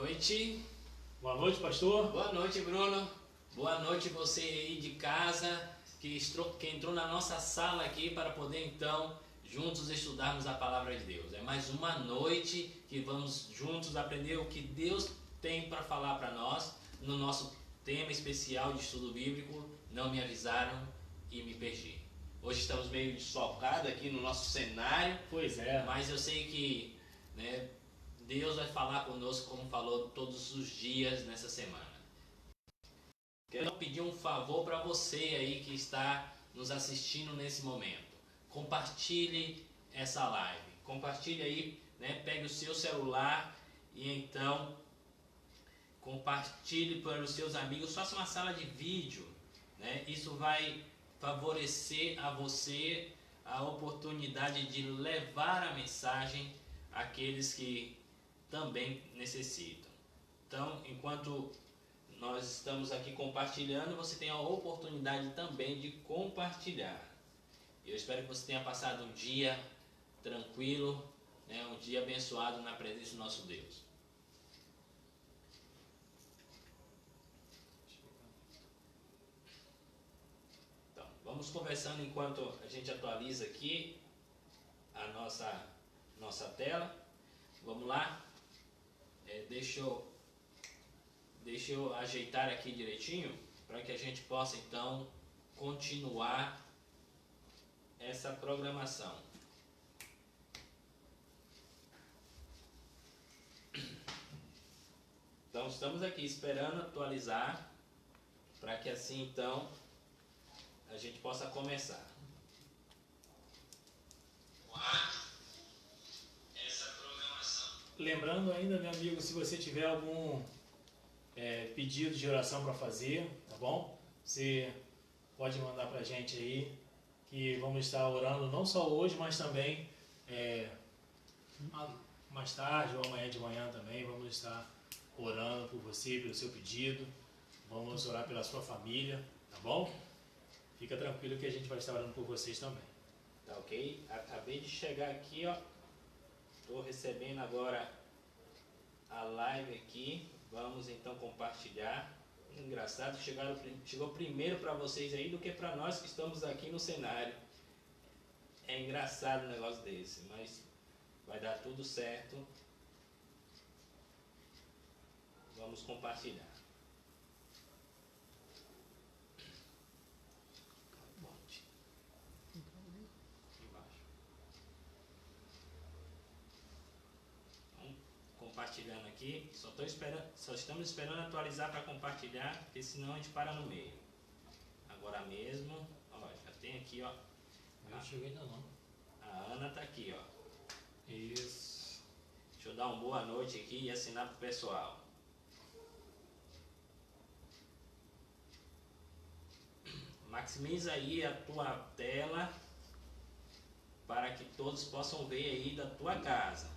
noite. Boa noite, pastor. Boa noite, Bruno. Boa noite você aí de casa que entrou na nossa sala aqui para poder então juntos estudarmos a palavra de Deus. É mais uma noite que vamos juntos aprender o que Deus tem para falar para nós no nosso tema especial de estudo bíblico. Não me avisaram e me perdi. Hoje estamos meio desfocados aqui no nosso cenário. Pois é. Mas eu sei que, né, Deus vai falar conosco como falou todos os dias nessa semana. Quero pedir um favor para você aí que está nos assistindo nesse momento. Compartilhe essa live. Compartilhe aí, né? Pegue o seu celular e então compartilhe para os seus amigos. Faça uma sala de vídeo, né? Isso vai favorecer a você a oportunidade de levar a mensagem àqueles que também necessitam. Então, enquanto nós estamos aqui compartilhando, você tem a oportunidade também de compartilhar. Eu espero que você tenha passado um dia tranquilo, né, um dia abençoado na presença do nosso Deus. Então, vamos conversando enquanto a gente atualiza aqui a nossa tela. Vamos lá? Deixa eu ajeitar aqui direitinho para que a gente possa então continuar essa programação. Então estamos aqui esperando atualizar para que assim então a gente possa começar. Lembrando ainda, meu amigo, se você tiver algum pedido de oração para fazer, tá bom? Você pode mandar para a gente aí, que vamos estar orando não só hoje, mas também mais tarde ou amanhã de manhã também. Vamos estar orando por você, pelo seu pedido. Vamos orar pela sua família, tá bom? Fica tranquilo que a gente vai estar orando por vocês também. Tá ok? Acabei de chegar aqui, ó. Estou recebendo agora a live aqui. Vamos então compartilhar. Engraçado, chegou primeiro para vocês aí do que para nós que estamos aqui no cenário. É engraçado um negócio desse, mas vai dar tudo certo. Vamos compartilhar. Compartilhando aqui, só estamos esperando atualizar para compartilhar, porque senão a gente para no meio. Agora mesmo, ó, já tem aqui, ó. Não cheguei ainda não. A Ana tá aqui, ó. Isso. Deixa eu dar uma boa noite aqui e assinar pro pessoal. Maximiza aí a tua tela para que todos possam ver aí da tua casa.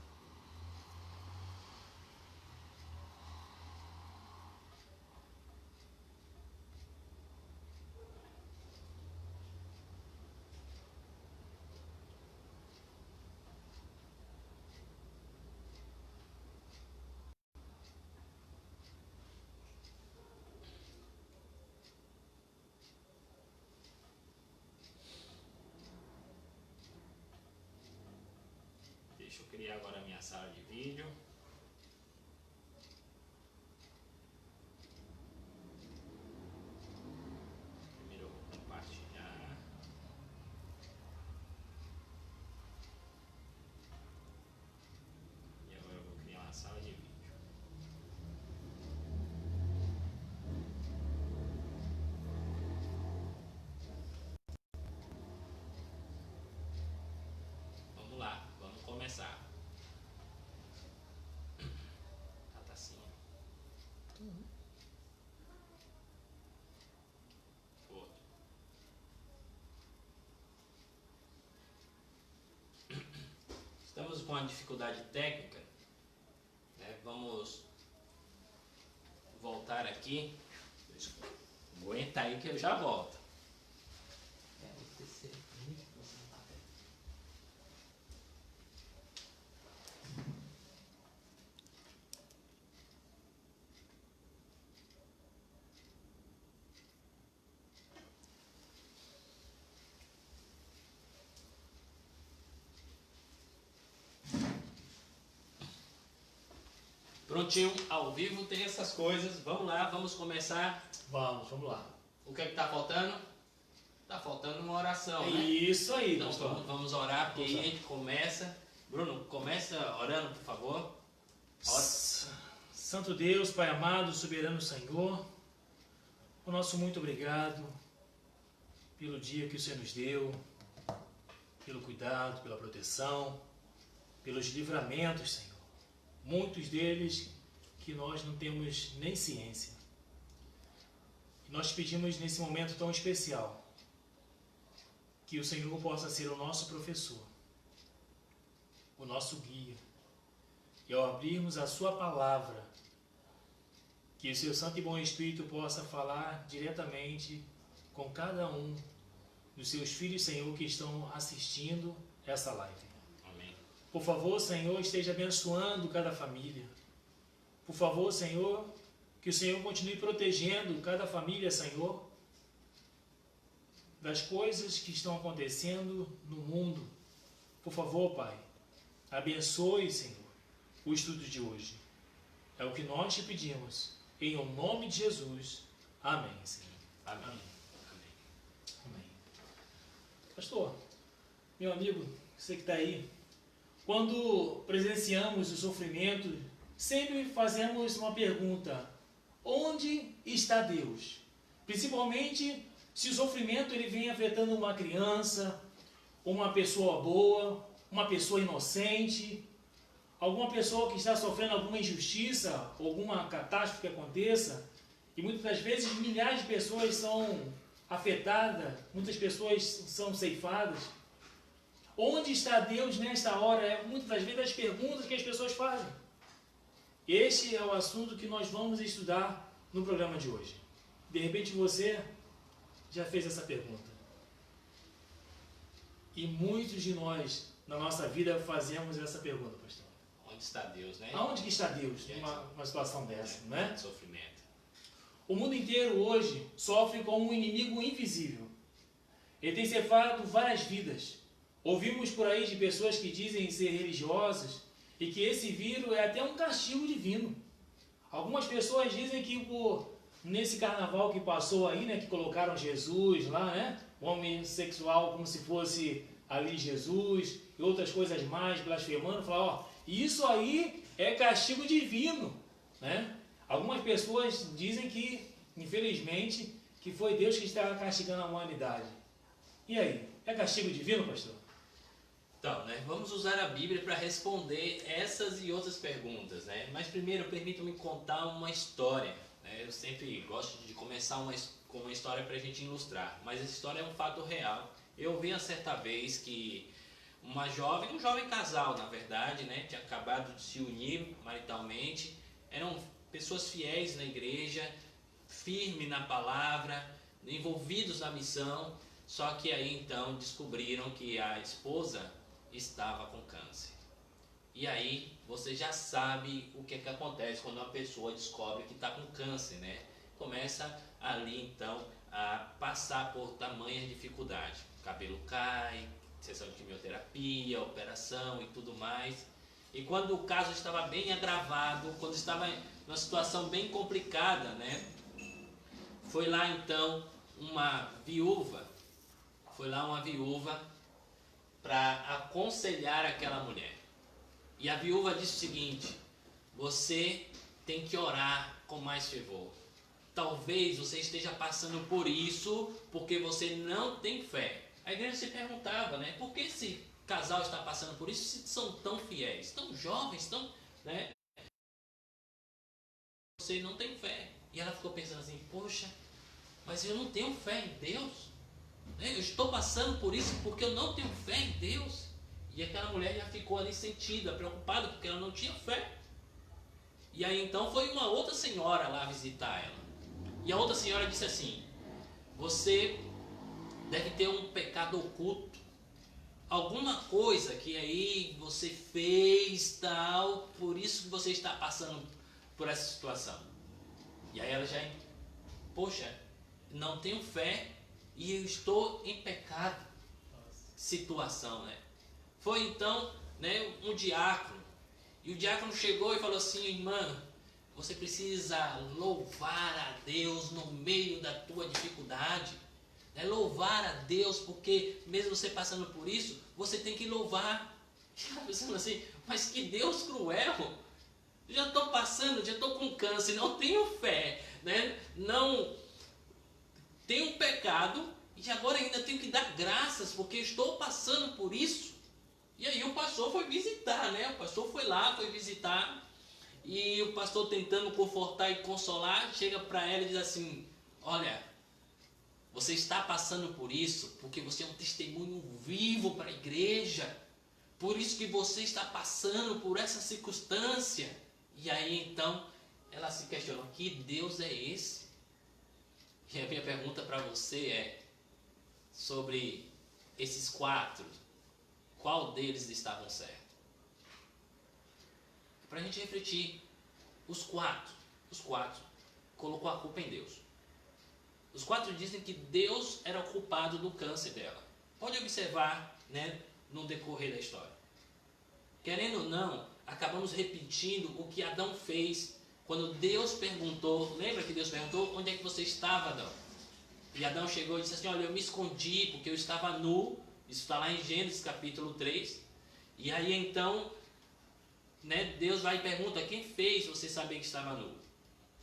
Deixa eu criar agora a minha sala de vídeo. Primeiro eu vou compartilhar. E agora eu vou criar uma sala de vídeo. Vamos lá, vamos começar. Tá assim. Outro. Estamos com uma dificuldade técnica, né? Vamos voltar aqui. Aguenta aí que eu já volto. Prontinho, ao vivo tem essas coisas. Vamos lá, vamos começar. Vamos lá. O que é que tá faltando? Tá faltando uma oração, né? Isso aí, Então pastor. vamos orar, porque aí a gente começa. Bruno, começa orando, por favor. Santo Deus, Pai amado, soberano Senhor, o nosso muito obrigado pelo dia que o Senhor nos deu, pelo cuidado, pela proteção, pelos livramentos, Senhor. Muitos deles que nós não temos nem ciência. E nós pedimos nesse momento tão especial que o Senhor possa ser o nosso professor, o nosso guia. E ao abrirmos a sua palavra, que o seu Santo e Bom Espírito possa falar diretamente com cada um dos seus filhos, Senhor, que estão assistindo essa live. Amém. Por favor, Senhor, esteja abençoando cada família. Por favor, Senhor, que o Senhor continue protegendo cada família, Senhor, das coisas que estão acontecendo no mundo. Por favor, Pai, abençoe, Senhor, o estudo de hoje. É o que nós te pedimos. Em o nome de Jesus. Amém, Senhor. Amém. Amém. Amém. Pastor, meu amigo, você que está aí, quando presenciamos o sofrimento, sempre fazemos uma pergunta: onde está Deus? Principalmente se o sofrimento ele vem afetando uma criança, uma pessoa boa, uma pessoa inocente, alguma pessoa que está sofrendo alguma injustiça, alguma catástrofe que aconteça, e muitas das vezes milhares de pessoas são afetadas, muitas pessoas são ceifadas. Onde está Deus nesta hora? É muitas das vezes as perguntas que as pessoas fazem. Este é o assunto que nós vamos estudar no programa de hoje. De repente você já fez essa pergunta. E muitos de nós, na nossa vida, fazemos essa pergunta, pastor. Onde está Deus, né? Aonde que está Deus numa situação dessa, não é? Sofrimento. O mundo inteiro hoje sofre com um inimigo invisível. Ele tem ceifado várias vidas. Ouvimos por aí de pessoas que dizem ser religiosas e que esse vírus é até um castigo divino. Algumas pessoas dizem que nesse carnaval que passou aí, né, que colocaram Jesus lá, né, o homem sexual como se fosse ali Jesus e outras coisas mais, blasfemando, falaram, ó, isso aí é castigo divino, né? Algumas pessoas dizem que, infelizmente, que foi Deus que está castigando a humanidade. E aí, é castigo divino, pastor? Então, né, vamos usar a Bíblia para responder essas e outras perguntas, né? Mas primeiro, permita-me contar uma história. Né? Eu sempre gosto de começar com uma história para a gente ilustrar, mas essa história é um fato real. Eu ouvi uma certa vez que um jovem casal, na verdade, né, tinha acabado de se unir maritalmente, eram pessoas fiéis na igreja, firmes na palavra, envolvidos na missão, só que aí então descobriram que a esposa estava com câncer. E aí você já sabe o que é que acontece quando uma pessoa descobre que está com câncer, né? Começa ali então a passar por tamanha dificuldade. O cabelo cai, sessão de quimioterapia, operação e tudo mais. E quando o caso estava bem agravado, quando estava numa situação bem complicada, né? Foi lá então uma viúva para aconselhar aquela mulher. E a viúva disse o seguinte: você tem que orar com mais fervor. Talvez você esteja passando por isso porque você não tem fé. A igreja se perguntava, né? Por que esse casal está passando por isso se são tão fiéis, tão jovens, tão, né? Você não tem fé. E ela ficou pensando assim: poxa, mas eu não tenho fé em Deus. Eu estou passando por isso porque eu não tenho fé em Deus. E aquela mulher já ficou ali sentida, preocupada, porque ela não tinha fé. E aí então foi uma outra senhora lá visitar ela. E a outra senhora disse assim: você deve ter um pecado oculto, alguma coisa que aí você fez tal, por isso que você está passando por essa situação. E aí ela já, poxa, não tenho fé e eu estou em pecado. Situação, né? Foi então, né, um diácono E o diácono chegou e falou assim: irmã, você precisa louvar a Deus no meio da tua dificuldade. É louvar a Deus, porque mesmo você passando por isso, você tem que louvar. E ela pensando assim: mas que Deus cruel! Já estou passando, já estou com câncer, não tenho fé, né? Não tenho um pecado e agora ainda tenho que dar graças porque estou passando por isso. E aí o pastor foi visitar, né? O pastor foi lá, foi visitar, e o pastor tentando confortar e consolar, chega para ela e diz assim: olha, você está passando por isso porque você é um testemunho vivo para a igreja. Por isso que você está passando por essa circunstância. E aí então ela se questionou: que Deus é esse? E a minha pergunta para você é sobre esses 4. Qual deles estavam certos? Para a gente refletir. Os quatro colocou a culpa em Deus. Os 4 dizem que Deus era o culpado do câncer dela. Pode observar, né, no decorrer da história. Querendo ou não, acabamos repetindo o que Adão fez quando Deus perguntou. Lembra que Deus perguntou: onde é que você estava, Adão? E Adão chegou e disse assim: olha, eu me escondi porque eu estava nu. Isso está lá em Gênesis capítulo 3. E aí então, né, Deus vai e pergunta: quem fez você saber que estava nu?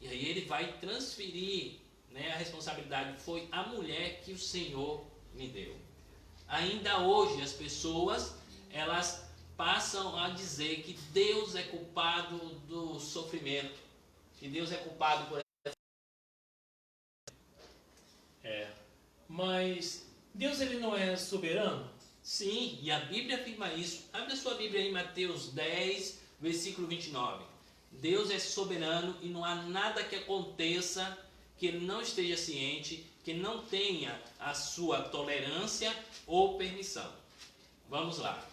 E aí ele vai transferir, né, a responsabilidade. Foi a mulher que o Senhor me deu. Ainda hoje as pessoas, elas passam a dizer que Deus é culpado do sofrimento, que Deus é culpado por... Mas Deus, ele não é soberano? Sim, e a Bíblia afirma isso. Abre a sua Bíblia em Mateus 10, versículo 29. Deus é soberano e não há nada que aconteça que ele não esteja ciente, que não tenha a sua tolerância ou permissão. Vamos lá.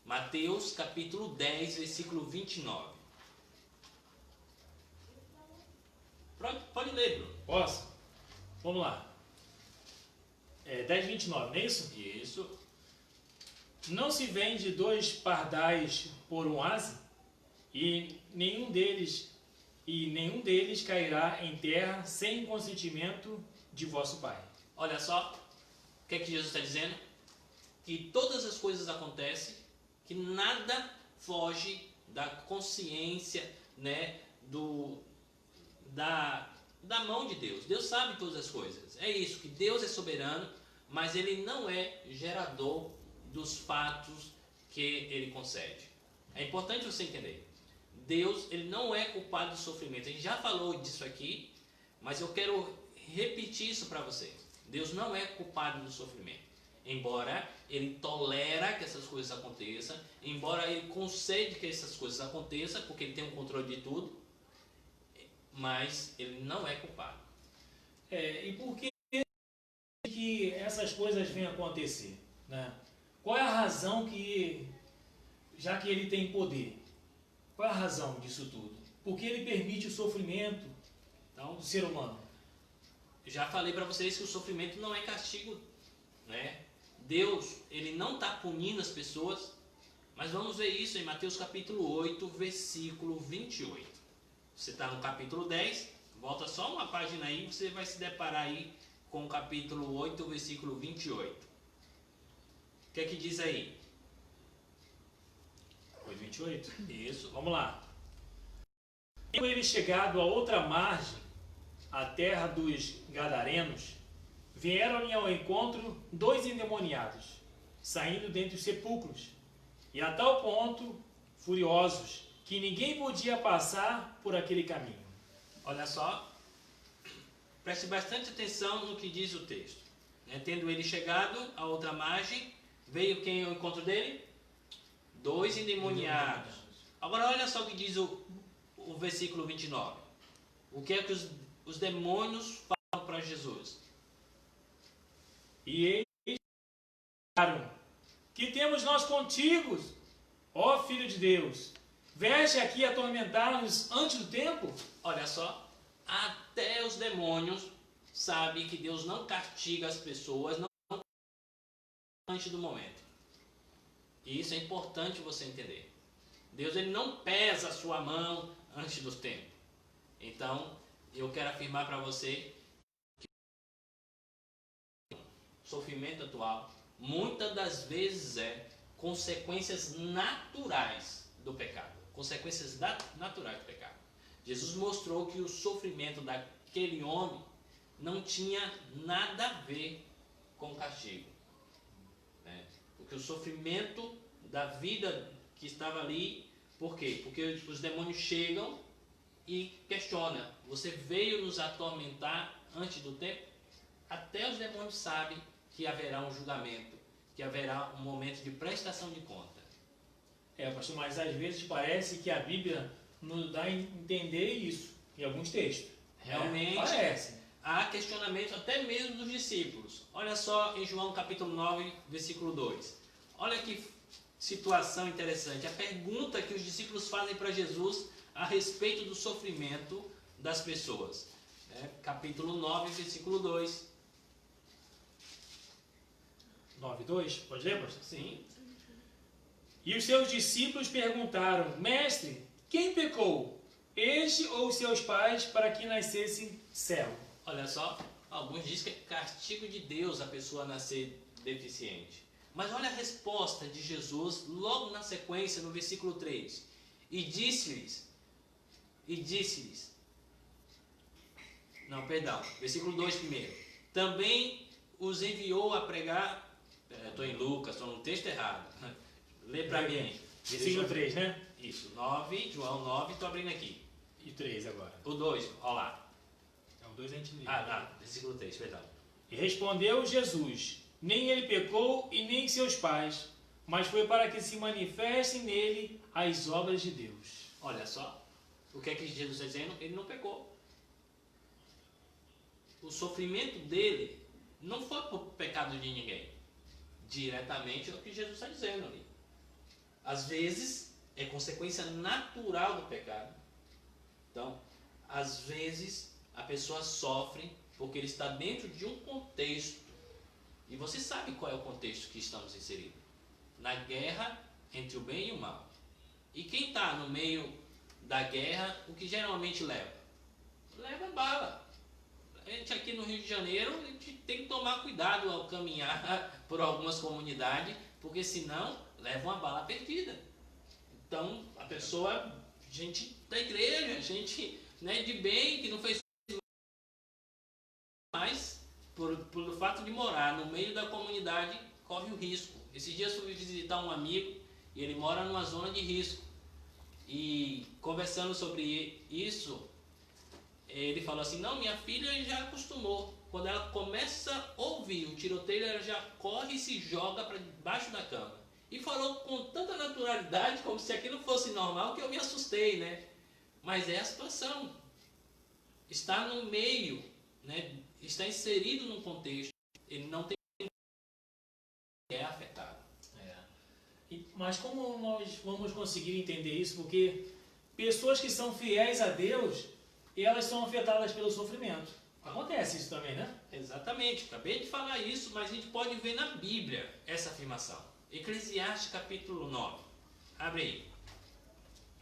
Mateus capítulo 10, versículo 29. Pode ler, Bruno. Posso? Vamos lá. 10:29, não é isso? Isso. Não se vende 2 pardais por um ase, e nenhum deles cairá em terra sem consentimento de vosso Pai. Olha só, o que é que Jesus está dizendo? Que todas as coisas acontecem, que nada foge da consciência, né, da mão de Deus. Deus sabe todas as coisas. É isso, que Deus é soberano, mas ele não é gerador dos fatos que ele concede. É importante você entender. Deus, ele não é culpado do sofrimento. A gente já falou disso aqui, mas eu quero repetir isso para você. Deus não é culpado do sofrimento. Embora ele tolera que essas coisas aconteçam, embora ele concede que essas coisas aconteçam, porque ele tem o controle de tudo, mas ele não é culpado. E por que essas coisas vêm acontecer, né? Qual é a razão que, já que ele tem poder, qual é a razão disso tudo? Por que ele permite o sofrimento do ser humano? Já falei para vocês que o sofrimento não é castigo, né? Deus, ele não está punindo as pessoas, mas vamos ver isso em Mateus capítulo 8, versículo 28. Você está no capítulo 10, volta só uma página aí, você vai se deparar aí com o capítulo 8, versículo 28. O que é que diz aí? 8:28? Isso. Vamos lá. Tendo ele chegado a outra margem, a terra dos Gadarenos, vieram-lhe ao encontro 2 endemoniados, saindo dentre os sepulcros, e a tal ponto furiosos, que ninguém podia passar por aquele caminho. Olha só, preste bastante atenção no que diz o texto. Tendo ele chegado a outra margem, veio quem ao encontro dele? 2 endemoniados. Agora olha só o que diz o versículo 29. O que é que os demônios falam para Jesus? E eles falaram: que temos nós contigo, ó Filho de Deus? Veste aqui atormentar-nos antes do tempo? Olha só, até os demônios sabem que Deus não castiga as pessoas não antes do momento. E isso é importante você entender. Deus ele não pesa a sua mão antes do tempo. Então, eu quero afirmar para você que o sofrimento atual, muitas das vezes consequências naturais do pecado. Consequências naturais do pecado. Jesus mostrou que o sofrimento daquele homem não tinha nada a ver com castigo. Né? Porque o sofrimento da vida que estava ali, por quê? Porque os demônios chegam e questionam: você veio nos atormentar antes do tempo? Até os demônios sabem que haverá um julgamento, que haverá um momento de prestação de conta. Pastor, mas às vezes parece que a Bíblia nos dá a entender isso, em alguns textos. Realmente, parece. Há questionamento até mesmo dos discípulos. Olha só em João capítulo 9, versículo 2. Olha que situação interessante. A pergunta que os discípulos fazem para Jesus a respeito do sofrimento das pessoas. Capítulo 9, versículo 2. 9:2, pode ler, pastor? Sim. E os seus discípulos perguntaram: Mestre, quem pecou, este ou seus pais, para que nascesse cego? Olha só, alguns dizem que é castigo de Deus a pessoa nascer deficiente. Mas olha a resposta de Jesus logo na sequência, no versículo 3. E disse-lhes, versículo 2 primeiro. Também os enviou a pregar, estou em Lucas, estou no texto errado. Lê para mim. Versículo 3, né? Isso, 9, João 9, estou abrindo aqui. E 3 agora. O 2, olha lá. O 2 a gente lê. Versículo 3, perdão. E respondeu Jesus: nem ele pecou e nem seus pais, mas foi para que se manifestem nele as obras de Deus. Olha só, o que é que Jesus está dizendo? Ele não pecou. O sofrimento dele não foi por pecado de ninguém. Diretamente é o que Jesus está dizendo ali. Às vezes é consequência natural do pecado. Então, às vezes a pessoa sofre porque ele está dentro de um contexto. E você sabe qual é o contexto que estamos inseridos? Na guerra entre o bem e o mal. E quem está no meio da guerra, o que geralmente leva? Leva bala. A gente aqui no Rio de Janeiro, a gente tem que tomar cuidado ao caminhar por algumas comunidades, porque senão leva uma bala perdida. Então, a pessoa, gente da igreja, gente de bem, que não fez mais, por fato de morar no meio da comunidade, corre o risco. Esses dias eu fui visitar um amigo e ele mora numa zona de risco. E conversando sobre isso, ele falou assim: não, minha filha já acostumou. Quando ela começa a ouvir o tiroteio, ela já corre e se joga para debaixo da cama. E falou com tanta naturalidade, como se aquilo fosse normal, que eu me assustei, né? Mas é a situação. Está no meio, está inserido num contexto, ele não tem é afetado. Mas como nós vamos conseguir entender isso? Porque pessoas que são fiéis a Deus, elas são afetadas pelo sofrimento. Acontece isso também, né? Exatamente, acabei de falar isso, mas a gente pode ver na Bíblia essa afirmação. Eclesiastes capítulo 9. Abre aí.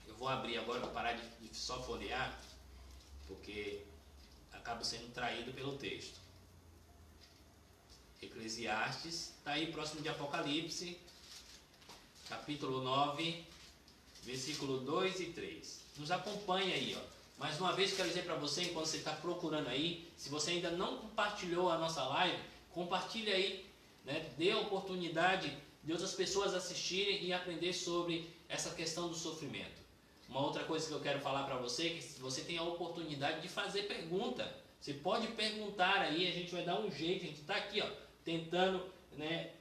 Eu vou abrir agora, vou parar de só folhear, porque acabo sendo traído pelo texto. Eclesiastes, está aí próximo de Apocalipse, capítulo 9, versículo 2 e 3. Nos acompanha aí, ó. Mais uma vez quero dizer para você, enquanto você está procurando aí, se você ainda não compartilhou a nossa live, compartilhe aí, dê a oportunidade de outras pessoas assistirem e aprender sobre essa questão do sofrimento. Uma outra coisa que eu quero falar para você é que se você tem a oportunidade de fazer pergunta, você pode perguntar aí, a gente vai dar um jeito, a gente está aqui, ó, tentando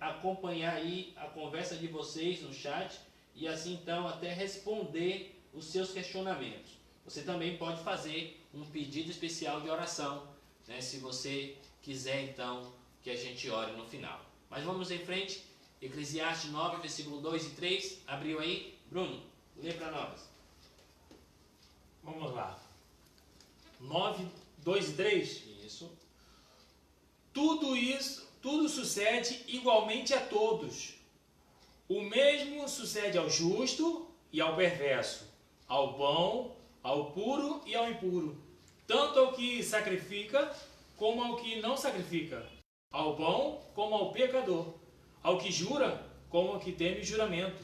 acompanhar aí a conversa de vocês no chat e assim então até responder os seus questionamentos. Você também pode fazer um pedido especial de oração, se você quiser então que a gente ore no final. Mas vamos em frente, Eclesiastes 9, versículo 2 e 3, abriu aí? Bruno, lê para nós. Vamos lá. 9, 2 e 3? Isso. Tudo sucede igualmente a todos. O mesmo sucede ao justo e ao perverso, ao bom, ao puro e ao impuro, tanto ao que sacrifica como ao que não sacrifica, ao bom como ao pecador, ao que jura como ao que teme juramento.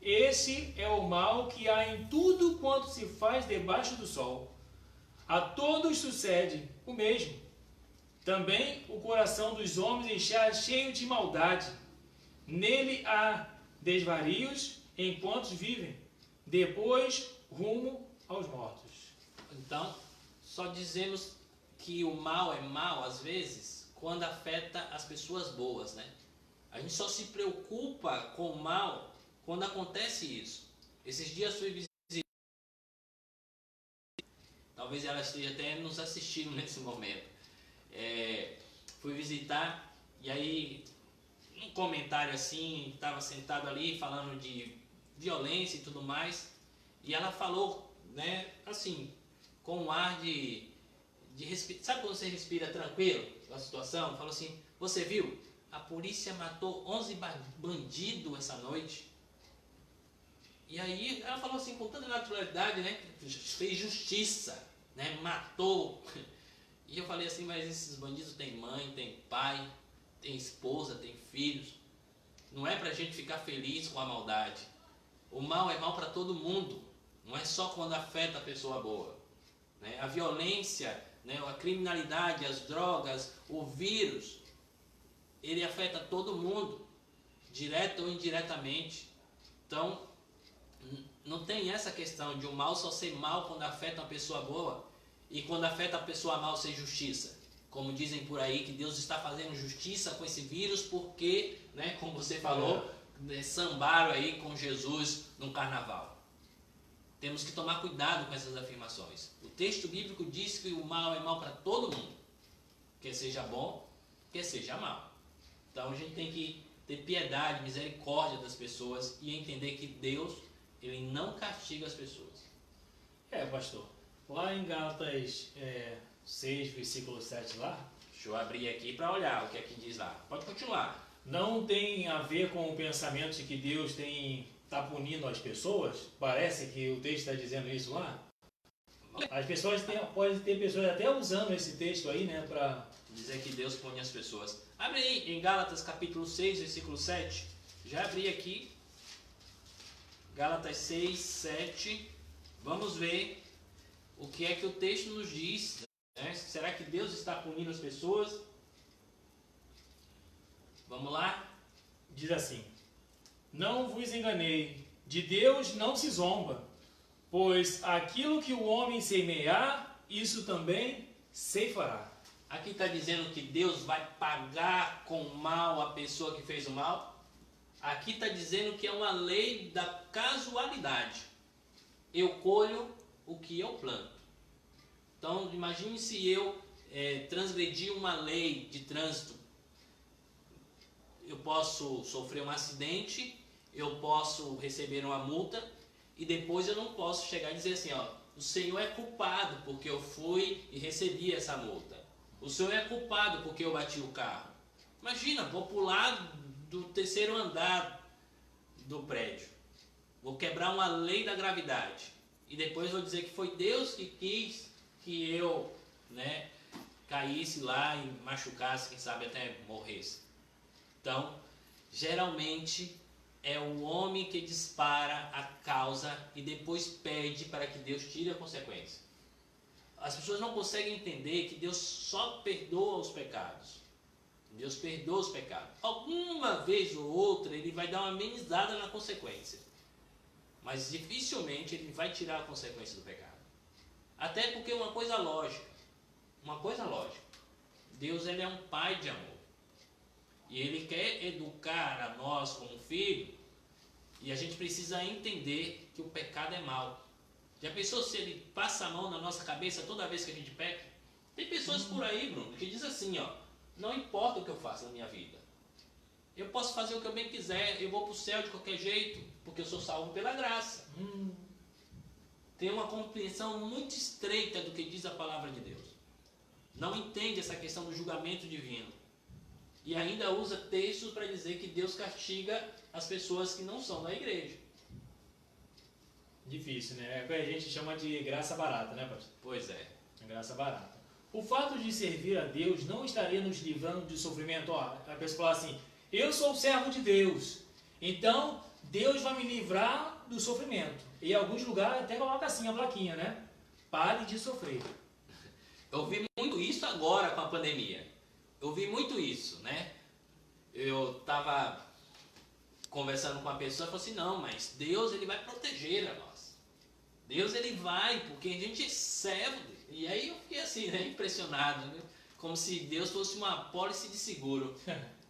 Esse é o mal que há em tudo quanto se faz debaixo do sol. A todos sucede o mesmo. Também o coração dos homens está cheio de maldade. Nele há desvarios enquanto vivem, depois rumo aos mortos. Então, só dizemos que o mal é mal, às vezes, quando afeta as pessoas boas, né? A gente só se preocupa com o mal quando acontece isso. Esses dias fui visitar, talvez ela esteja até nos assistindo nesse momento. Fui visitar e aí um comentário assim, estava sentado ali falando de violência e tudo mais, e ela falou, né, assim, com um ar de respirar. Sabe quando você respira tranquilo na situação? Falou assim: você viu? A polícia matou 11 bandidos essa noite. E aí ela falou assim com tanta naturalidade, né? Fez justiça, né? Matou. E eu falei assim: mas esses bandidos têm mãe, têm pai, têm esposa, têm filhos. Não é pra gente ficar feliz com a maldade. O mal é mal para todo mundo. Não é só quando afeta a pessoa boa, né? A violência, né? A criminalidade, as drogas, o vírus, ele afeta todo mundo, direto ou indiretamente. Então, não tem essa questão de o mal só ser mal quando afeta uma pessoa boa e quando afeta a pessoa mal ser justiça. Como dizem por aí que Deus está fazendo justiça com esse vírus porque, né, como você falou, sambaram aí com Jesus no carnaval. Temos que tomar cuidado com essas afirmações. O texto bíblico diz que o mal é mal para todo mundo, quer seja bom, quer seja mal. Então a gente tem que ter piedade, misericórdia das pessoas e entender que Deus, ele não castiga as pessoas. Pastor, lá em Gálatas 6, versículo 7 lá. Deixa eu abrir aqui para olhar o que é que diz lá. Pode continuar. Não tem a ver com o pensamento de que Deus está punindo as pessoas? Parece que o texto está dizendo isso lá. As pessoas podem ter pessoas até usando esse texto aí, né, para dizer que Deus pune as pessoas. Abre aí em Gálatas capítulo 6, versículo 7. Já abri aqui. Gálatas 6, 7. Vamos ver o que é que o texto nos diz, né? Será que Deus está punindo as pessoas? Vamos lá? Diz assim: não vos enganei, de Deus não se zomba, pois aquilo que o homem semear, isso também ceifará. Aqui está dizendo que Deus vai pagar com mal a pessoa que fez o mal. Aqui está dizendo que é uma lei da casualidade. Eu colho o que eu planto. Então, imagine se eu transgredir uma lei de trânsito. Eu posso sofrer um acidente, eu posso receber uma multa e depois eu não posso chegar e dizer assim, ó, o Senhor é culpado porque eu fui e recebi essa multa. O Senhor é culpado porque eu bati o carro. Imagina, vou pular do terceiro andar do prédio. Vou quebrar uma lei da gravidade. E depois vou dizer que foi Deus que quis que eu, né, caísse lá e machucasse, quem sabe até morresse. Então, geralmente é o homem que dispara a causa e depois pede para que Deus tire a consequência. As pessoas não conseguem entender que Deus só perdoa os pecados. Deus perdoa os pecados. Alguma vez ou outra ele vai dar uma amenizada na consequência. Mas dificilmente ele vai tirar a consequência do pecado. Até porque uma coisa lógica. Deus, ele é um pai de amor. E ele quer educar a nós como filho. E a gente precisa entender que o pecado é mau. Já pensou se ele passa a mão na nossa cabeça toda vez que a gente peca? Tem pessoas por aí, Bruno, que dizem assim, ó, não importa o que eu faço na minha vida. Eu posso fazer o que eu bem quiser, eu vou para o céu de qualquer jeito, porque eu sou salvo pela graça. Tem uma compreensão muito estreita do que diz a palavra de Deus. Não entende essa questão do julgamento divino. E ainda usa textos para dizer que Deus castiga as pessoas que não são da igreja. Difícil, né? É o que a gente chama de graça barata, né, pastor? Pois é. Graça barata. O fato de servir a Deus não estaria nos livrando de sofrimento. Ó, a pessoa fala assim, eu sou servo de Deus, então Deus vai me livrar do sofrimento. E em alguns lugares até coloca assim a plaquinha, né? Pare de sofrer. Eu vi muito isso agora com a pandemia. Eu vi muito isso, né? Eu estava conversando com uma pessoa e falou assim, não, mas Deus ele vai proteger a nós. Deus ele vai, porque a gente é servo dele. E aí eu fiquei assim, né, impressionado, né? Como se Deus fosse uma apólice de seguro.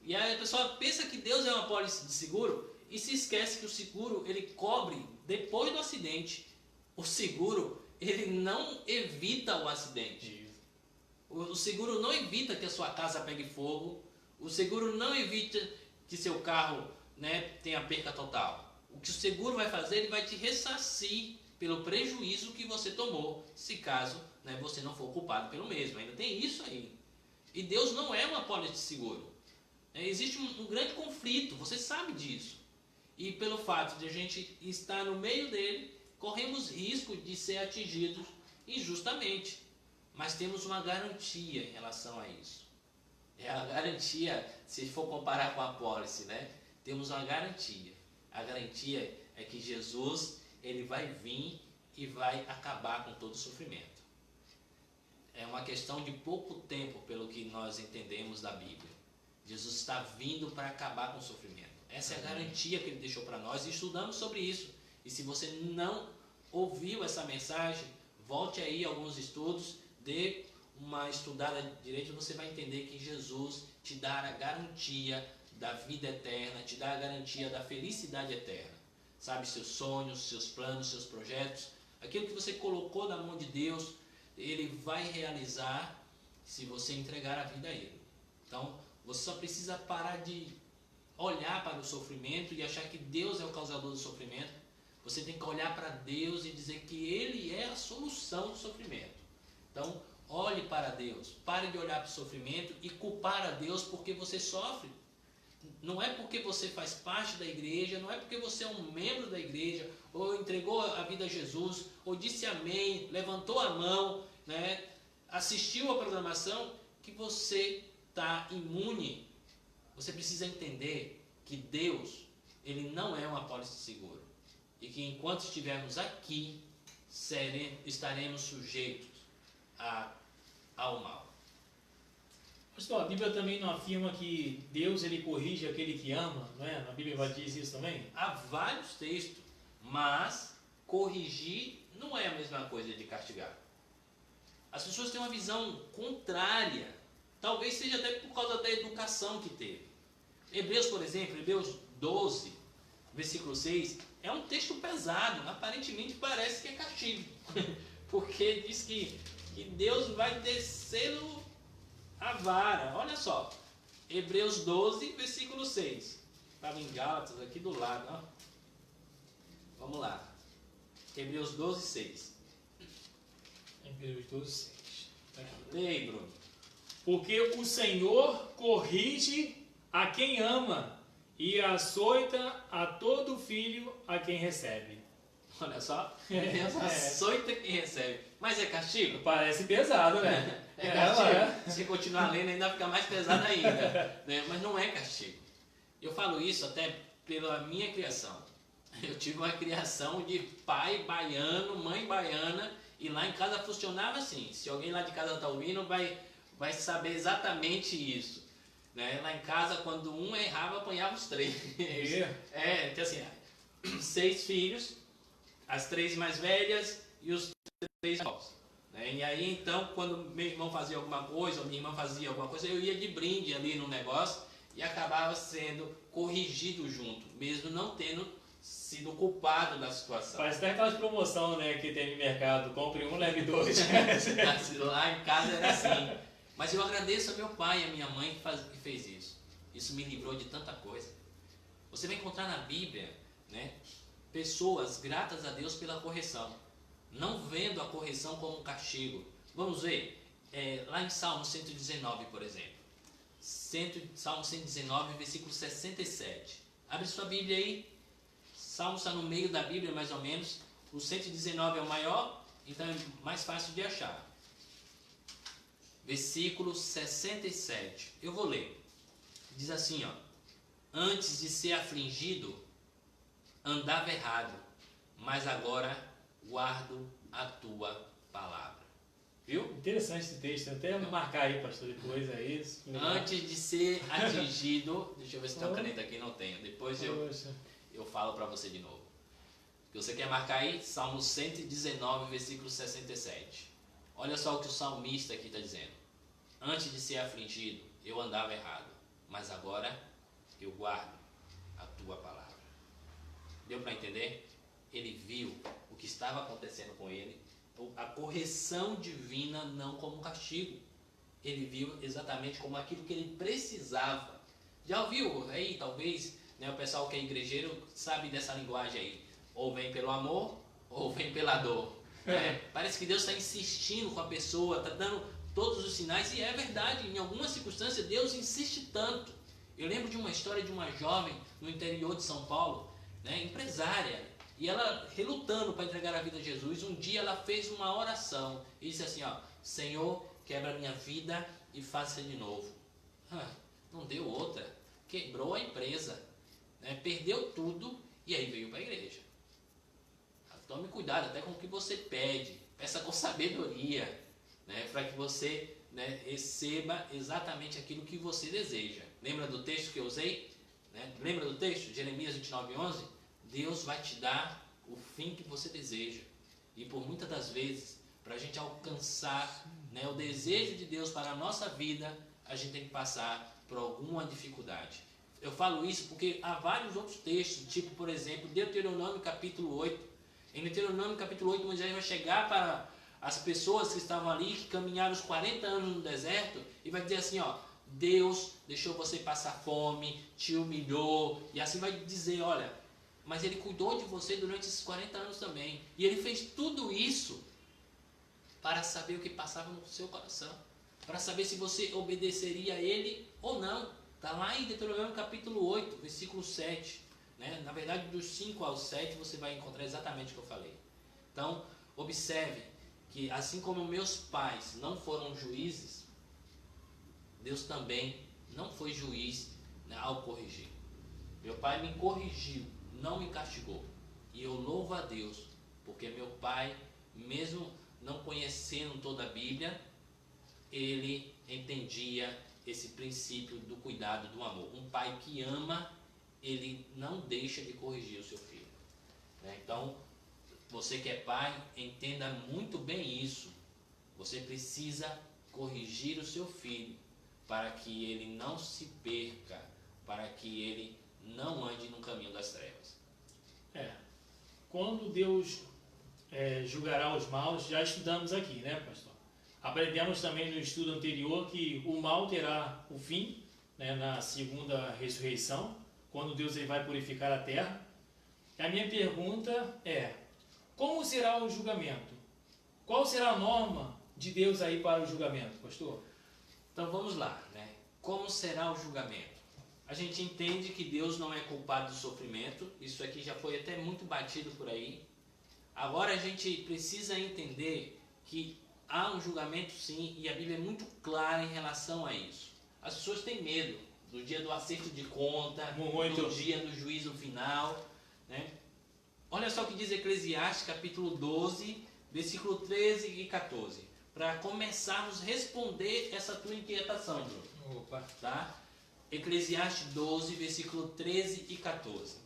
E aí a pessoa pensa que Deus é uma apólice de seguro e se esquece que o seguro ele cobre depois do acidente. O seguro ele não evita o acidente. O seguro não evita que a sua casa pegue fogo. O seguro não evita que seu carro, né, tenha perca total. O que o seguro vai fazer, ele vai te ressarcir pelo prejuízo que você tomou, se caso, né, você não for culpado pelo mesmo. Ainda tem isso aí. E Deus não é uma apólice de seguro. Existe um grande conflito, você sabe disso. E pelo fato de a gente estar no meio dele, corremos risco de ser atingidos injustamente. Mas temos uma garantia em relação a isso. É a garantia, se for comparar com a apólice, né? Temos uma garantia. A garantia é que Jesus ele vai vir e vai acabar com todo o sofrimento. É uma questão de pouco tempo, pelo que nós entendemos da Bíblia. Jesus está vindo para acabar com o sofrimento. Essa é a garantia que ele deixou para nós e estudamos sobre isso. E se você não ouviu essa mensagem, volte aí a alguns estudos, dê uma estudada direito, você vai entender que Jesus te dá a garantia da vida eterna, te dá a garantia da felicidade eterna. Sabe, seus sonhos, seus planos, seus projetos, aquilo que você colocou na mão de Deus, ele vai realizar se você entregar a vida a ele. Então, você só precisa parar de olhar para o sofrimento e achar que Deus é o causador do sofrimento. Você tem que olhar para Deus e dizer que ele é a solução do sofrimento. Então, olhe para Deus, pare de olhar para o sofrimento e culpar a Deus porque você sofre. Não é porque você faz parte da igreja, não é porque você é um membro da igreja, ou entregou a vida a Jesus, ou disse amém, levantou a mão, né, assistiu a programação, que você está imune. Você precisa entender que Deus, ele não é uma apólice de seguro. E que enquanto estivermos aqui, estaremos sujeitos ao mal. Pastor, a Bíblia também não afirma que Deus ele corrige aquele que ama, não é? A Bíblia diz isso também? Há vários textos, mas corrigir não é a mesma coisa de castigar. As pessoas têm uma visão contrária, talvez seja até por causa da educação que teve. Hebreus, por exemplo, Hebreus 12, versículo 6, é um texto pesado, aparentemente parece que é castigo, porque diz que Deus vai descê-lo a vara. Olha só, Hebreus 12, versículo 6. Estava em Gálatas, aqui do lado. Ó. Vamos lá. Hebreus 12, 6. Hebreus 12, 6. Leia, Bruno. Porque o Senhor corrige a quem ama e açoita a todo filho a quem recebe. Olha só, Deus açoita quem recebe. Mas é castigo? Parece pesado, né? É castigo. Se continuar lendo ainda fica mais pesado ainda. Né? Mas não é castigo. Eu falo isso até pela minha criação. Eu tive uma criação de pai baiano, mãe baiana, e lá em casa funcionava assim. Se alguém lá de casa está ouvindo, vai saber exatamente isso. Né? Lá em casa, quando um errava, apanhava os três. Então assim, 6 filhos, as 3 mais velhas e os 3 novos. Né? E aí então, quando meu irmão fazia alguma coisa, ou minha irmã fazia alguma coisa, eu ia de brinde ali no negócio e acabava sendo corrigido junto, mesmo não tendo sido culpado da situação. Parece até aquelas promoções, né, que tem no mercado, compre um, leve 2. Lá em casa era assim. Mas eu agradeço a meu pai e a minha mãe que fez isso. Isso me livrou de tanta coisa. Você vai encontrar na Bíblia, né, pessoas gratas a Deus pela correção, não vendo a correção como um castigo. Vamos ver, lá em Salmo 119, por exemplo. Salmo 119, versículo 67. Abre sua Bíblia aí. Salmo está no meio da Bíblia, mais ou menos. o 119 é o maior, então é mais fácil de achar. Versículo 67. Eu vou ler. Diz assim, ó: antes de ser afligido, andava errado, mas agora guardo a tua palavra. Viu? Interessante esse texto. Até marcar aí, pastor, depois é isso. Antes de ser atingido, deixa eu ver se tem uma caneta aqui, não tenho. Depois eu falo para você de novo. Se você quer marcar aí, Salmo 119, versículo 67. Olha só o que o salmista aqui está dizendo. Antes de ser afligido, eu andava errado, mas agora eu guardo a tua palavra. Deu para entender? Ele viu o que estava acontecendo com ele, a correção divina não como castigo. Ele viu exatamente como aquilo que ele precisava. Já ouviu aí, talvez, né, o pessoal que é igrejeiro sabe dessa linguagem aí. Ou vem pelo amor, ou vem pela dor. Parece que Deus está insistindo com a pessoa, está dando todos os sinais, e é verdade, em algumas circunstâncias Deus insiste tanto. Eu lembro de uma história de uma jovem no interior de São Paulo, né, empresária, e ela relutando para entregar a vida a Jesus. Um dia ela fez uma oração e disse assim, ó: Senhor, quebra minha vida e faça de novo. Não deu outra, quebrou a empresa, né, perdeu tudo, e aí veio para a igreja. Tome cuidado até com o que você pede, peça com sabedoria, né, para que você, né, receba exatamente aquilo que você deseja. Lembra do texto que eu usei? Né? Lembra do texto? Jeremias 29:11? Deus vai te dar o fim que você deseja. E por muitas das vezes, para a gente alcançar, né, o desejo de Deus para a nossa vida, a gente tem que passar por alguma dificuldade. Eu falo isso porque há vários outros textos, tipo, por exemplo, Deuteronômio capítulo 8. Em Deuteronômio capítulo 8, Moisés vai chegar para as pessoas que estavam ali, que caminharam os 40 anos no deserto, e vai dizer assim, ó: Deus deixou você passar fome, te humilhou, e assim vai dizer, olha, mas Ele cuidou de você durante esses 40 anos também. E Ele fez tudo isso para saber o que passava no seu coração, para saber se você obedeceria a Ele ou não. Está lá em Deuteronômio capítulo 8, versículo 7. Né? Na verdade, dos 5 ao 7 você vai encontrar exatamente o que eu falei. Então, observe que assim como meus pais não foram juízes, Deus também não foi juiz, né, ao corrigir. Meu pai me corrigiu, não me castigou. E eu louvo a Deus, porque meu pai, mesmo não conhecendo toda a Bíblia, ele entendia esse princípio do cuidado, do amor. Um pai que ama, ele não deixa de corrigir o seu filho. Né? Então, você que é pai, entenda muito bem isso. Você precisa corrigir o seu filho para que ele não se perca, para que ele não ande no caminho das trevas. Quando Deus julgará os maus, já estudamos aqui, né, pastor? Aprendemos também no estudo anterior que o mal terá o fim, né, na segunda ressurreição, quando Deus ele vai purificar a terra. A minha pergunta é: como será o julgamento? Qual será a norma de Deus aí para o julgamento, pastor? Então vamos lá, né? Como será o julgamento? A gente entende que Deus não é culpado do sofrimento, isso aqui já foi até muito batido por aí. Agora a gente precisa entender que há um julgamento sim, e a Bíblia é muito clara em relação a isso. As pessoas têm medo do dia do acerto de conta, do dia do juízo final, né? Olha só o que diz Eclesiastes capítulo 12, versículo 13 e 14. Para começarmos a responder essa tua inquietação, Bruno. Opa. Tá? Eclesiastes 12, versículo 13 e 14.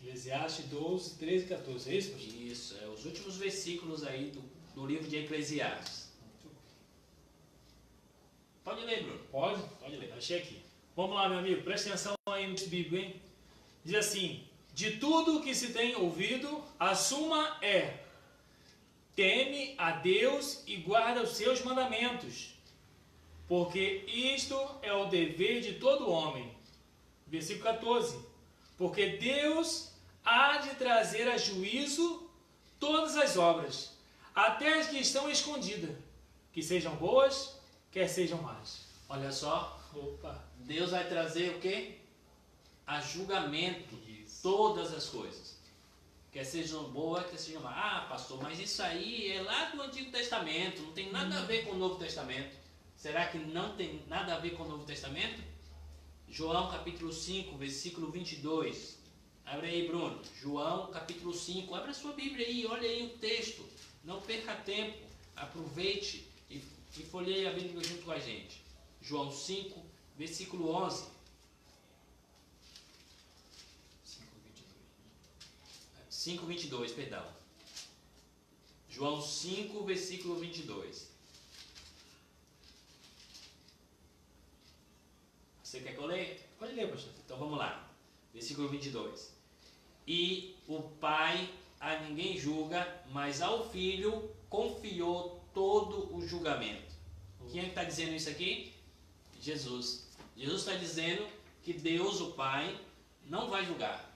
Eclesiastes 12, 13 e 14, é isso, pastor? Isso, é os últimos versículos aí do livro de Eclesiastes. Pode ler, Bruno. Pode ler, achei aqui. Vamos lá, meu amigo, presta atenção aí no Bíblia, hein? Diz assim: de tudo que se tem ouvido, a suma é: teme a Deus e guarda os seus mandamentos, porque isto é o dever de todo homem. Versículo 14: porque Deus há de trazer a juízo todas as obras, até as que estão escondidas, que sejam boas, quer sejam más. Olha só, Opa. Deus vai trazer o quê? A julgamento Isso. todas as coisas. Quer sejam boas, quer sejam más. Ah, pastor, mas isso aí é lá do Antigo Testamento, não tem nada a ver com o Novo Testamento. Será que não tem nada a ver com o Novo Testamento? João capítulo 5, versículo 22. Abre aí, Bruno. João capítulo 5. Abre a sua Bíblia aí, olha aí o texto. Não perca tempo. Aproveite e folheie a Bíblia junto com a gente. João 5, versículo 11. 5:22, perdão. João 5, versículo 22. Você quer que eu leia? Pode ler, pastor. Então vamos lá. Versículo 22. E o Pai a ninguém julga, mas ao Filho confiou todo o julgamento. Quem é que está dizendo isso aqui? Jesus. Jesus está dizendo que Deus, o Pai, não vai julgar.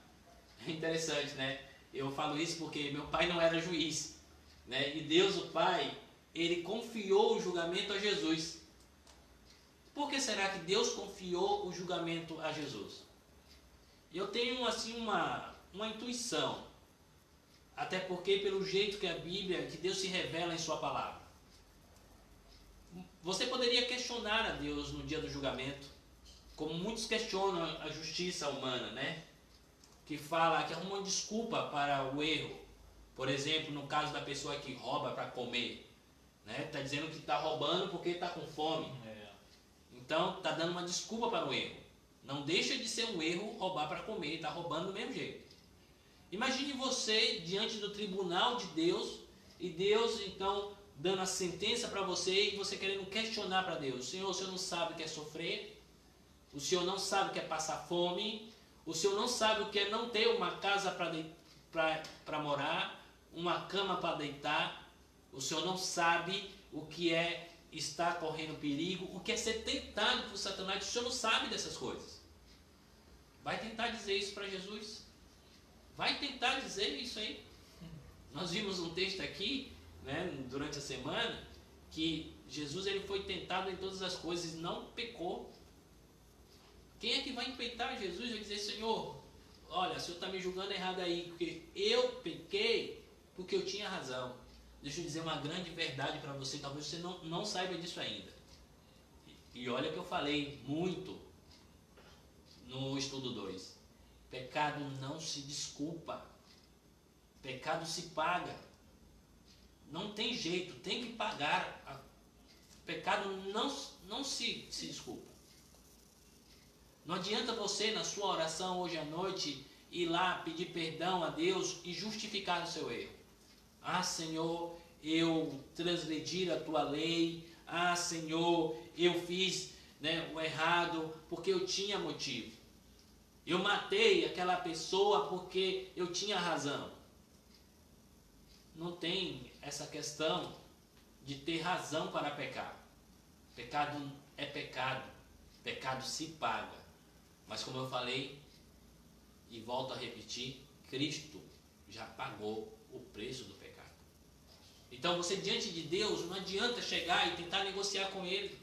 É interessante, né? Eu falo isso porque meu pai não era juiz, né? E Deus, o Pai, ele confiou o julgamento a Jesus. Por que será que Deus confiou o julgamento a Jesus? Eu tenho assim uma intuição, até porque pelo jeito que a Bíblia, que Deus se revela em sua palavra. Você poderia questionar a Deus no dia do julgamento, como muitos questionam a justiça humana, né? Que fala, que arruma uma desculpa para o erro. Por exemplo, no caso da pessoa que rouba para comer, né? Está dizendo que está roubando porque está com fome. Então, está dando uma desculpa para o erro. Não deixa de ser um erro roubar para comer, está roubando do mesmo jeito. Imagine você diante do tribunal de Deus, e Deus, então, dando a sentença para você, e você querendo questionar para Deus. Senhor, o Senhor não sabe o que é sofrer? O Senhor não sabe o que é passar fome? O Senhor não sabe o que é não ter uma casa para morar, uma cama para deitar? O Senhor não sabe o que é estar correndo perigo, o que é ser tentado por Satanás? O Senhor não sabe dessas coisas. Vai tentar dizer isso para Jesus? Vai tentar dizer isso aí? Nós vimos um texto aqui, né, durante a semana, que Jesus ele foi tentado em todas as coisas e não pecou. Quem é que vai empeitar Jesus e vai dizer, Senhor, olha, o Senhor está me julgando errado aí, porque eu pequei porque eu tinha razão. Deixa eu dizer uma grande verdade para você, talvez você não saiba disso ainda. E olha que eu falei muito no estudo 2. Pecado não se desculpa. Pecado se paga. Não tem jeito, tem que pagar. Pecado não se desculpa. Não adianta você, na sua oração hoje à noite, ir lá pedir perdão a Deus e justificar o seu erro. Ah, Senhor, eu transgredi a tua lei. Ah, Senhor, eu fiz, né, o errado porque eu tinha motivo. Eu matei aquela pessoa porque eu tinha razão. Não tem essa questão de ter razão para pecar. Pecado é pecado. Pecado se paga. Mas como eu falei, e volto a repetir, Cristo já pagou o preço do pecado. Então você diante de Deus, não adianta chegar e tentar negociar com Ele.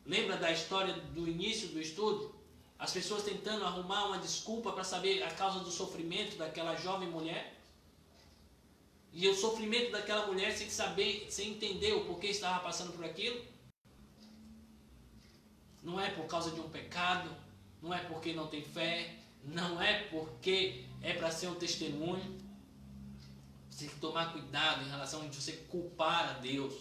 Lembra da história do início do estudo? As pessoas tentando arrumar uma desculpa para saber a causa do sofrimento daquela jovem mulher. E o sofrimento daquela mulher sem saber, sem entender o porquê estava passando por aquilo. Não é por causa de um pecado, não é porque não tem fé, não é porque é para ser um testemunho. Você tem que tomar cuidado em relação a você culpar a Deus.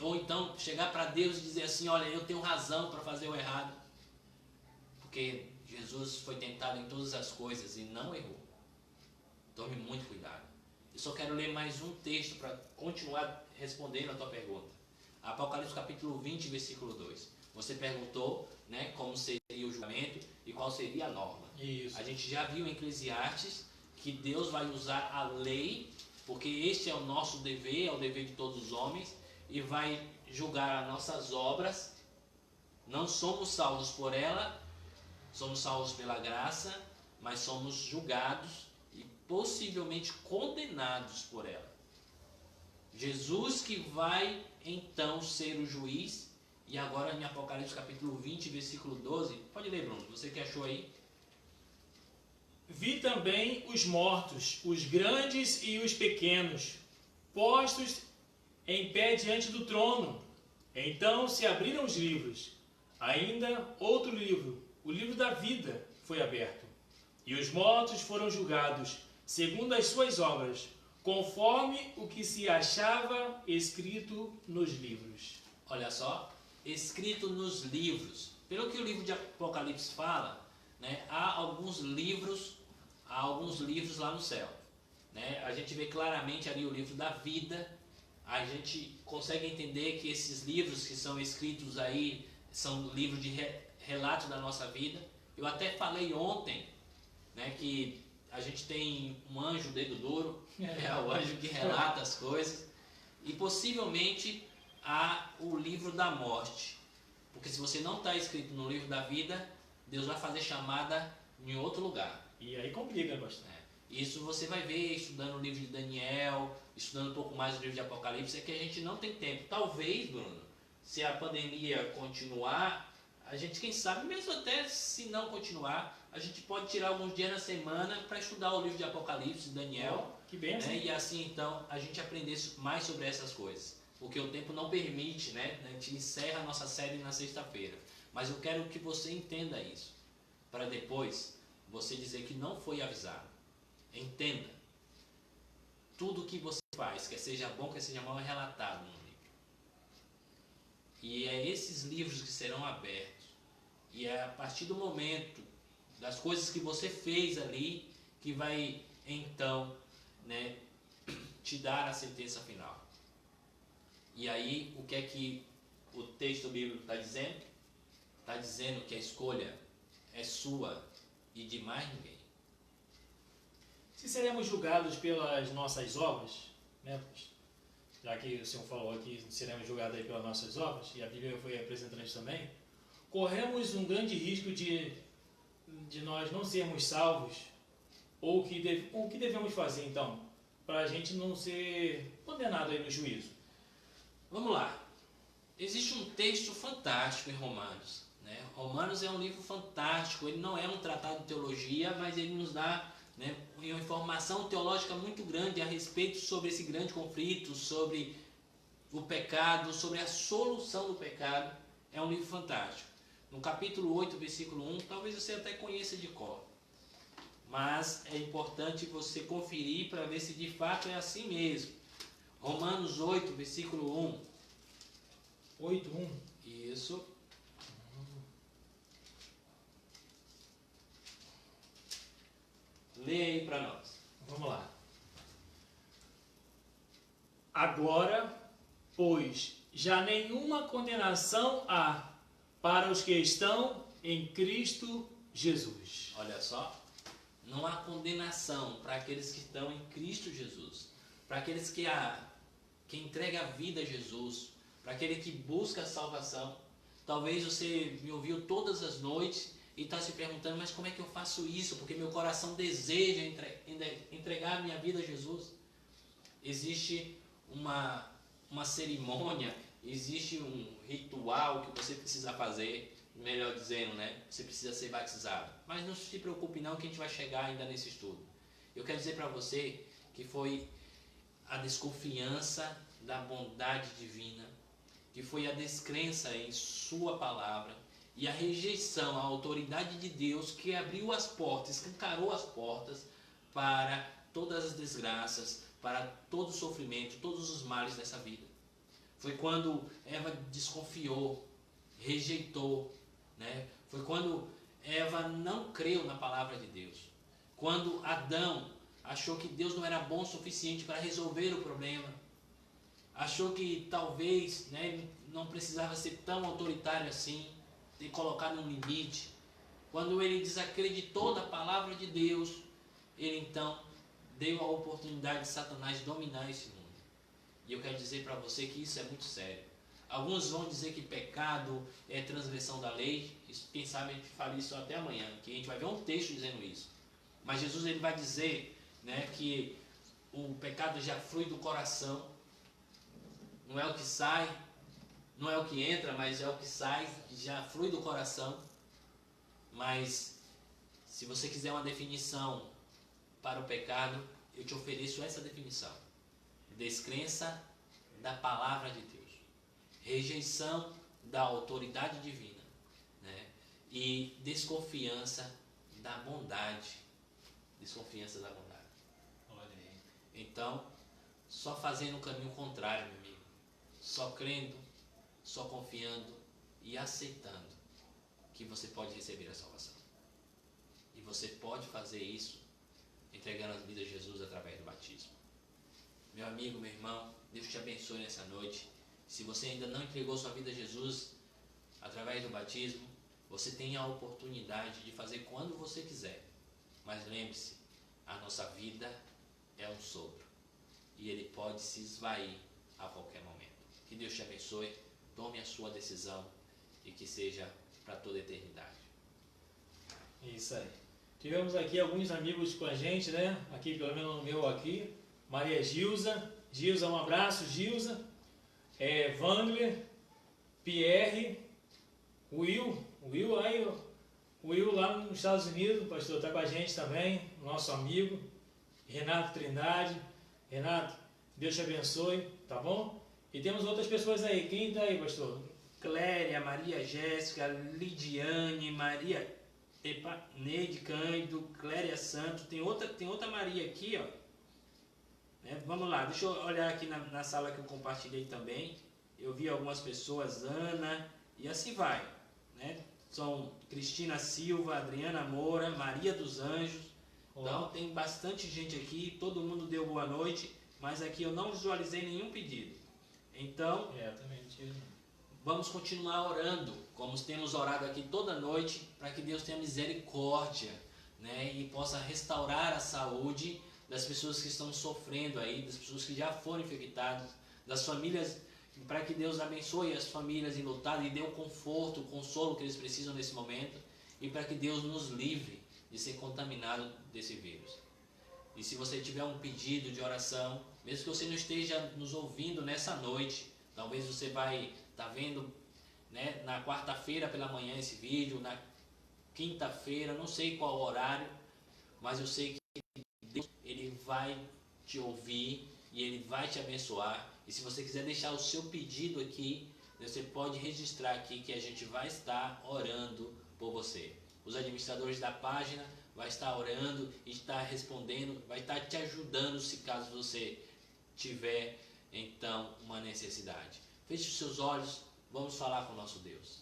Ou então chegar para Deus e dizer assim, olha, eu tenho razão para fazer o errado. Porque Jesus foi tentado em todas as coisas e não errou. Tome muito cuidado. Eu só quero ler mais um texto para continuar respondendo a tua pergunta. Apocalipse capítulo 20, versículo 2. Você perguntou, né, como seria o julgamento e qual seria a norma. Isso. A gente já viu em Eclesiastes que Deus vai usar a lei, porque este é o nosso dever, é o dever de todos os homens, e vai julgar as nossas obras. Não somos salvos por ela, somos salvos pela graça, mas somos julgados e possivelmente condenados por ela. Jesus que vai então ser o juiz E agora em Apocalipse capítulo 20, versículo 12. Pode ler, Bruno. Você que achou aí? Vi também os mortos, os grandes e os pequenos, postos em pé diante do trono. Então se abriram os livros. Ainda outro livro, o livro da vida, foi aberto. E os mortos foram julgados, segundo as suas obras, conforme o que se achava escrito nos livros. Olha só, escrito nos livros. Pelo que o livro de Apocalipse fala, né, há alguns livros lá no céu. Né? A gente vê claramente ali o livro da vida. A gente consegue entender que esses livros que são escritos aí são livros de relato da nossa vida. Eu até falei ontem, né, que a gente tem um anjo dedo duro, é o anjo que relata as coisas, e possivelmente há o livro da morte, porque se você não está escrito no livro da vida, Deus vai fazer chamada em outro lugar. E aí complica bastante. Isso você vai ver estudando o livro de Daniel, estudando um pouco mais o livro de Apocalipse, é que a gente não tem tempo. Talvez, Bruno, se a pandemia continuar, a gente, quem sabe, mesmo até se não continuar, a gente pode tirar alguns dias na semana para estudar o livro de Apocalipse, Daniel. Que bênção. Né? E assim, então, a gente aprender mais sobre essas coisas. Porque o tempo não permite, né? A gente encerra a nossa série na sexta-feira. Mas eu quero que você entenda isso, para depois você dizer que não foi avisado. Entenda. Tudo que você faz, quer seja bom, quer seja mal, é relatado no livro. E é esses livros que serão abertos. E é a partir do momento das coisas que você fez ali que vai então, né, te dar a sentença final. E aí, o que é que o texto bíblico está dizendo? Está dizendo que a escolha é sua e de mais ninguém. Se seremos julgados pelas nossas obras, né? Já que o Senhor falou aqui, seremos julgados aí pelas nossas obras, e a Bíblia foi apresentando isso também, corremos um grande risco de nós não sermos salvos, ou o que devemos fazer então, para a gente não ser condenado aí no juízo. Vamos lá. Existe um texto fantástico em Romanos. Né? Romanos é um livro fantástico, ele não é um tratado de teologia, mas ele nos dá, né, uma informação teológica muito grande a respeito sobre esse grande conflito, sobre o pecado, sobre a solução do pecado. É um livro fantástico. No capítulo 8, versículo 1, talvez você até conheça de cor. Mas é importante você conferir para ver se de fato é assim mesmo. Romanos 8, versículo 1. 8, 1. Isso. Lê aí para nós. Vamos lá. Agora, pois, já nenhuma condenação há para os que estão em Cristo Jesus. Olha só. Não há condenação para aqueles que estão em Cristo Jesus. Para aqueles que entregam a vida a Jesus. Para aquele que busca a salvação. Talvez você me ouviu todas as noites e está se perguntando, mas como é que eu faço isso? Porque meu coração deseja entregar a minha vida a Jesus. Existe uma cerimônia, existe um ritual que você precisa fazer, melhor dizendo, né? Você precisa ser batizado. Mas não se preocupe não, que a gente vai chegar ainda nesse estudo. Eu quero dizer para você que foi a desconfiança da bondade divina, que foi a descrença em sua palavra e a rejeição à autoridade de Deus que abriu as portas, escancarou as portas para todas as desgraças, para todo o sofrimento, todos os males dessa vida. Foi quando Eva desconfiou, rejeitou, né? Foi quando Eva não creu na palavra de Deus. Quando Adão achou que Deus não era bom o suficiente para resolver o problema. Achou que talvez, né, não precisava ser tão autoritário assim, ter colocado um limite. Quando ele desacreditou da palavra de Deus, ele então deu a oportunidade de Satanás dominar esse mundo. E eu quero dizer para você que isso é muito sério. Alguns vão dizer que pecado é transgressão da lei. Quem sabe a gente fala isso até amanhã, que a gente vai ver um texto dizendo isso. Mas Jesus ele vai dizer, né, que o pecado já flui do coração. Não é o que sai, não é o que entra, mas é o que sai, já flui do coração. Mas se você quiser uma definição para o pecado, eu te ofereço essa definição: descrença da palavra de Deus, rejeição da autoridade divina, né? E desconfiança da bondade. Desconfiança da bondade. Olha aí. Então, só fazendo o caminho contrário, meu amigo. Só crendo, só confiando e aceitando que você pode receber a salvação. E você pode fazer isso entregando a vida a Jesus através do batismo. Meu amigo, meu irmão, Deus te abençoe nessa noite. Se você ainda não entregou sua vida a Jesus através do batismo, você tem a oportunidade de fazer quando você quiser. Mas lembre-se, a nossa vida é um sopro e ele pode se esvair a qualquer momento. Que Deus te abençoe, tome a sua decisão e que seja para toda a eternidade. Isso aí. Tivemos aqui alguns amigos com a gente, né? Aqui, pelo menos no meu aqui. Maria Gilza. Gilza, um abraço, Gilza. Wandler, Pierre, Will aí, Will lá nos Estados Unidos, o pastor está com a gente também, nosso amigo. Renato Trindade. Renato, Deus te abençoe, tá bom? E temos outras pessoas aí. Quem está aí, pastor? Cléria, Maria Jéssica, Lidiane, Maria Neide Cândido, Cléria Santos. Tem outra Maria aqui, ó. Vamos lá, deixa eu olhar aqui na sala que eu compartilhei também. Eu vi algumas pessoas, Ana, e assim vai, né? São Cristina Silva, Adriana Moura, Maria dos Anjos. Então tem bastante gente aqui, todo mundo deu boa noite, mas aqui eu não visualizei nenhum pedido. Então, também tive. Vamos continuar orando, como temos orado aqui toda noite, para que Deus tenha misericórdia, né? E possa restaurar a saúde das pessoas que estão sofrendo aí, das pessoas que já foram infectadas, das famílias, para que Deus abençoe as famílias enlutadas e dê o conforto, o consolo que eles precisam nesse momento, e para que Deus nos livre de ser contaminado desse vírus. E se você tiver um pedido de oração, mesmo que você não esteja nos ouvindo nessa noite, talvez você vai estar vendo, né, na quarta-feira pela manhã esse vídeo, na quinta-feira, não sei qual horário, mas eu sei que Deus, ele vai te ouvir e ele vai te abençoar. E se você quiser deixar o seu pedido aqui, você pode registrar aqui que a gente vai estar orando por você. Os administradores da página vai estar orando e estar respondendo, vai estar te ajudando se caso você tiver então uma necessidade. Feche os seus olhos, vamos falar com o nosso Deus.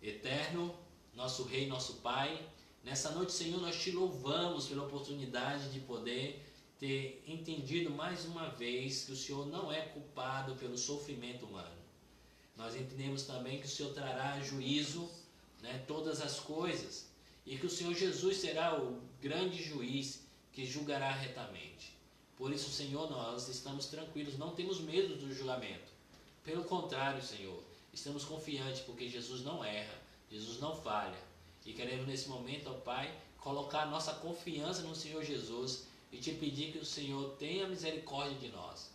Eterno, nosso Rei, nosso Pai, nessa noite, Senhor, nós te louvamos pela oportunidade de poder ter entendido mais uma vez que o Senhor não é culpado pelo sofrimento humano. Nós entendemos também que o Senhor trará juízo, né, todas as coisas, e que o Senhor Jesus será o grande juiz que julgará retamente. Por isso, Senhor, nós estamos tranquilos, não temos medo do julgamento. Pelo contrário, Senhor, estamos confiantes porque Jesus não erra, Jesus não falha. E queremos nesse momento, ó Pai, colocar a nossa confiança no Senhor Jesus e te pedir que o Senhor tenha misericórdia de nós.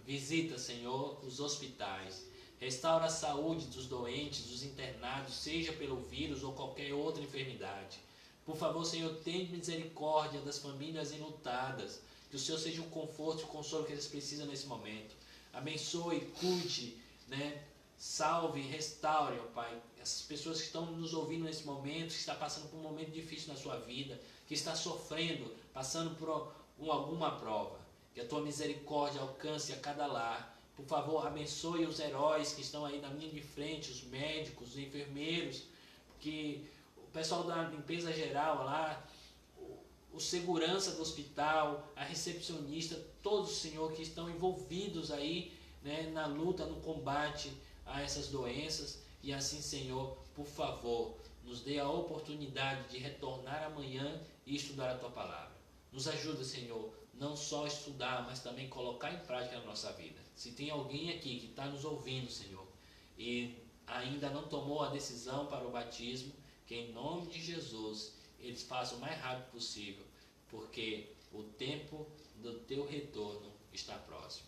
Visita, Senhor, os hospitais, restaura a saúde dos doentes, dos internados, seja pelo vírus ou qualquer outra enfermidade. Por favor, Senhor, tenha misericórdia das famílias enlutadas, que o Senhor seja o conforto e o consolo que eles precisam nesse momento. Abençoe, cuide, né? Salve, restaure, ó Pai, essas pessoas que estão nos ouvindo nesse momento, que está passando por um momento difícil na sua vida, que está sofrendo, passando por alguma prova. Que a tua misericórdia alcance a cada lar. Por favor, abençoe os heróis que estão aí na linha de frente, os médicos, os enfermeiros, que o pessoal da limpeza geral lá, o segurança do hospital, a recepcionista, todos, Senhor, que estão envolvidos aí, né, na luta, no combate a essas doenças. E assim, Senhor, por favor, nos dê a oportunidade de retornar amanhã e estudar a Tua Palavra. Nos ajuda, Senhor, não só estudar, mas também colocar em prática na nossa vida. Se tem alguém aqui que está nos ouvindo, Senhor, e ainda não tomou a decisão para o batismo, que em nome de Jesus eles façam o mais rápido possível, porque o tempo do Teu retorno está próximo.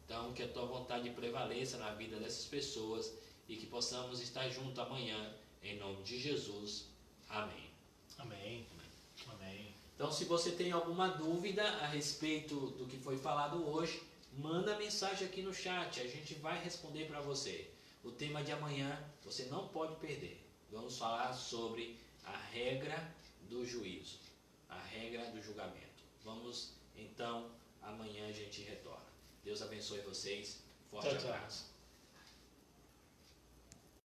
Então, que a Tua vontade prevaleça na vida dessas pessoas e que possamos estar juntos amanhã, em nome de Jesus. Amém. Amém. Amém. Então, se você tem alguma dúvida a respeito do que foi falado hoje, manda mensagem aqui no chat, a gente vai responder para você. O tema de amanhã você não pode perder. Vamos falar sobre a regra do juízo, a regra do julgamento. Vamos, então, amanhã a gente retorna. Deus abençoe vocês. Forte Tchau, tchau. abraço.